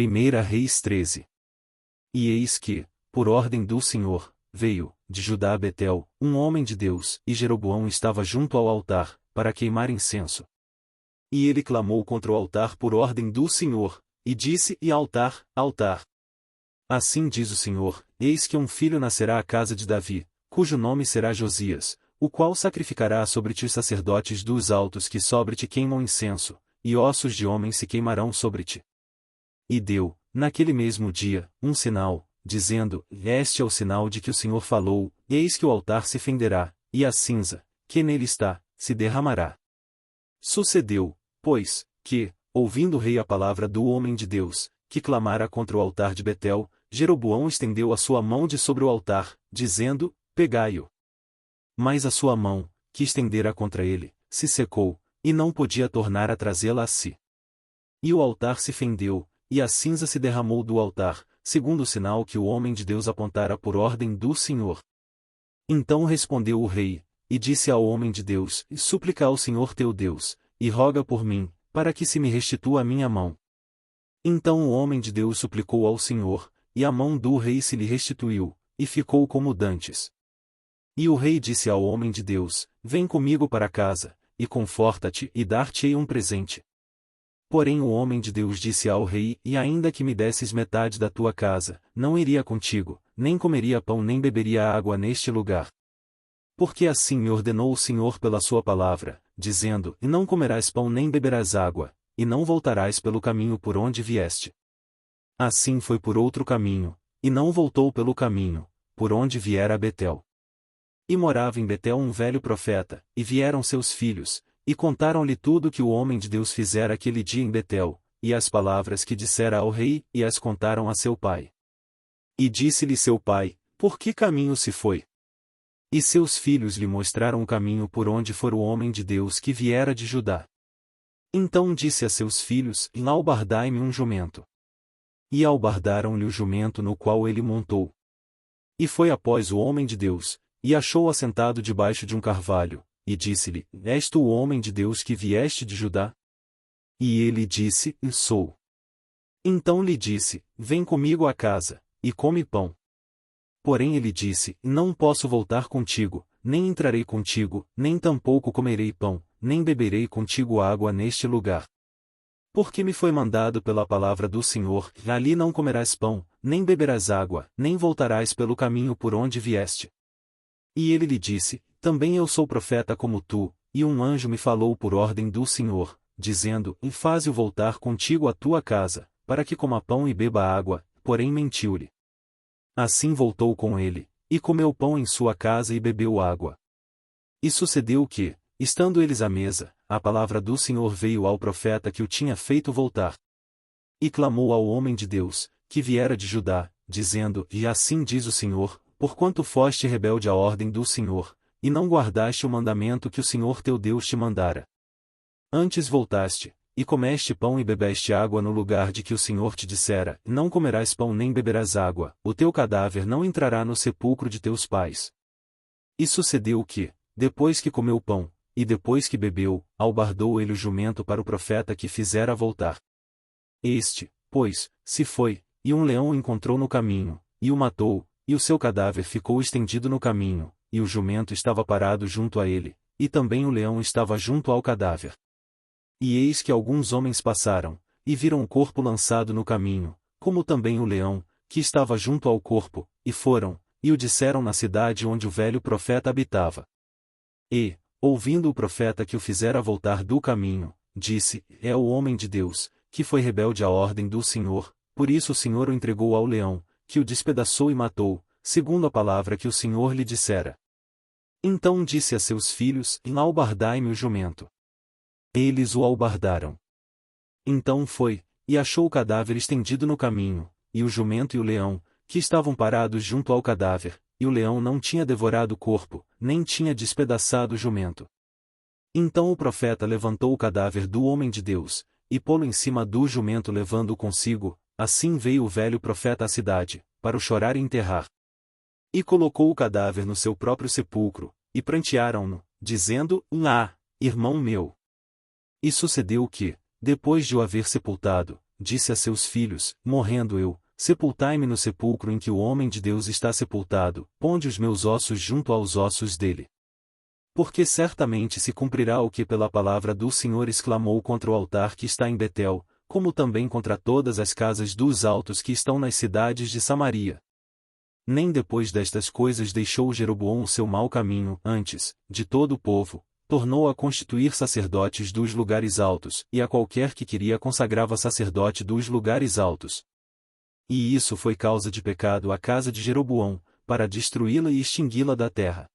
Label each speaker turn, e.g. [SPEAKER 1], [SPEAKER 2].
[SPEAKER 1] 1 Reis 13. E eis que, por ordem do Senhor, veio, de Judá a Betel, um homem de Deus, e Jeroboão estava junto ao altar, para queimar incenso. E ele clamou contra o altar por ordem do Senhor, e disse: E altar, altar. Assim diz o Senhor: Eis que um filho nascerá à casa de Davi, cujo nome será Josias, o qual sacrificará sobre ti os sacerdotes dos altos que sobre ti queimam incenso, e ossos de homens se queimarão sobre ti. E deu, naquele mesmo dia, um sinal, dizendo: Este é o sinal de que o Senhor falou, eis que o altar se fenderá, e a cinza, que nele está, se derramará. Sucedeu, pois, que, ouvindo o rei a palavra do homem de Deus, que clamara contra o altar de Betel, Jeroboão estendeu a sua mão de sobre o altar, dizendo: Pegai-o. Mas a sua mão, que estendera contra ele, se secou, e não podia tornar a trazê-la a si. E o altar se fendeu, e a cinza se derramou do altar, segundo o sinal que o homem de Deus apontara por ordem do Senhor. Então respondeu o rei, e disse ao homem de Deus: Súplica ao Senhor teu Deus, e roga por mim, para que se me restitua a minha mão. Então o homem de Deus suplicou ao Senhor, e a mão do rei se lhe restituiu, e ficou como dantes. E o rei disse ao homem de Deus: Vem comigo para casa, e conforta-te, e dar-te-ei um presente. Porém o homem de Deus disse ao rei: E ainda que me desses metade da tua casa, não iria contigo, nem comeria pão nem beberia água neste lugar. Porque assim me ordenou o Senhor pela sua palavra, dizendo: E não comerás pão nem beberás água, e não voltarás pelo caminho por onde vieste. Assim foi por outro caminho, e não voltou pelo caminho, por onde viera a Betel. E morava em Betel um velho profeta, e vieram seus filhos, e contaram-lhe tudo o que o homem de Deus fizera aquele dia em Betel, e as palavras que dissera ao rei, e as contaram a seu pai. E disse-lhe seu pai: Por que caminho se foi? E seus filhos lhe mostraram o caminho por onde fora o homem de Deus que viera de Judá. Então disse a seus filhos: Albardai-me um jumento. E albardaram-lhe o jumento no qual ele montou. E foi após o homem de Deus, e achou-o assentado debaixo de um carvalho, e disse-lhe: És tu o homem de Deus que vieste de Judá? E ele disse: Sou. Então lhe disse: Vem comigo à casa, e come pão. Porém ele disse: Não posso voltar contigo, nem entrarei contigo, nem tampouco comerei pão, nem beberei contigo água neste lugar. Porque me foi mandado pela palavra do Senhor: Ali não comerás pão, nem beberás água, nem voltarás pelo caminho por onde vieste. E ele lhe disse: Também eu sou profeta como tu, e um anjo me falou por ordem do Senhor, dizendo: Faze-o voltar contigo à tua casa, para que coma pão e beba água, porém mentiu-lhe. Assim voltou com ele, e comeu pão em sua casa e bebeu água. E sucedeu que, estando eles à mesa, a palavra do Senhor veio ao profeta que o tinha feito voltar. E clamou ao homem de Deus, que viera de Judá, dizendo: E assim diz o Senhor: Porquanto foste rebelde à ordem do Senhor, e não guardaste o mandamento que o Senhor teu Deus te mandara. Antes voltaste, e comeste pão e bebeste água no lugar de que o Senhor te dissera: Não comerás pão nem beberás água, o teu cadáver não entrará no sepulcro de teus pais. E sucedeu que, depois que comeu pão, e depois que bebeu, albardou ele o jumento para o profeta que fizera voltar. Este, pois, se foi, e um leão o encontrou no caminho, e o matou, e o seu cadáver ficou estendido no caminho, e o jumento estava parado junto a ele, e também o leão estava junto ao cadáver. E eis que alguns homens passaram, e viram o corpo lançado no caminho, como também o leão, que estava junto ao corpo, e foram, e o disseram na cidade onde o velho profeta habitava. E, ouvindo o profeta que o fizera voltar do caminho, disse: É o homem de Deus, que foi rebelde à ordem do Senhor, por isso o Senhor o entregou ao leão, que o despedaçou e matou, segundo a palavra que o Senhor lhe dissera. Então disse a seus filhos: Albardai-me o jumento. Eles o albardaram. Então foi, e achou o cadáver estendido no caminho, e o jumento e o leão, que estavam parados junto ao cadáver, e o leão não tinha devorado o corpo, nem tinha despedaçado o jumento. Então o profeta levantou o cadáver do homem de Deus, e pô-lo em cima do jumento levando-o consigo. Assim veio o velho profeta à cidade, para o chorar e enterrar. E colocou o cadáver no seu próprio sepulcro, e prantearam-no, dizendo: irmão meu. E sucedeu que, depois de o haver sepultado, disse a seus filhos: morrendo eu, sepultai-me no sepulcro em que o homem de Deus está sepultado, ponde os meus ossos junto aos ossos dele. Porque certamente se cumprirá o que pela palavra do Senhor exclamou contra o altar que está em Betel, como também contra todas as casas dos altos que estão nas cidades de Samaria. Nem depois destas coisas deixou Jeroboão o seu mau caminho, antes, de todo o povo, tornou a constituir sacerdotes dos lugares altos, e a qualquer que queria consagrava sacerdote dos lugares altos. E isso foi causa de pecado à casa de Jeroboão, para destruí-la e extingui-la da terra.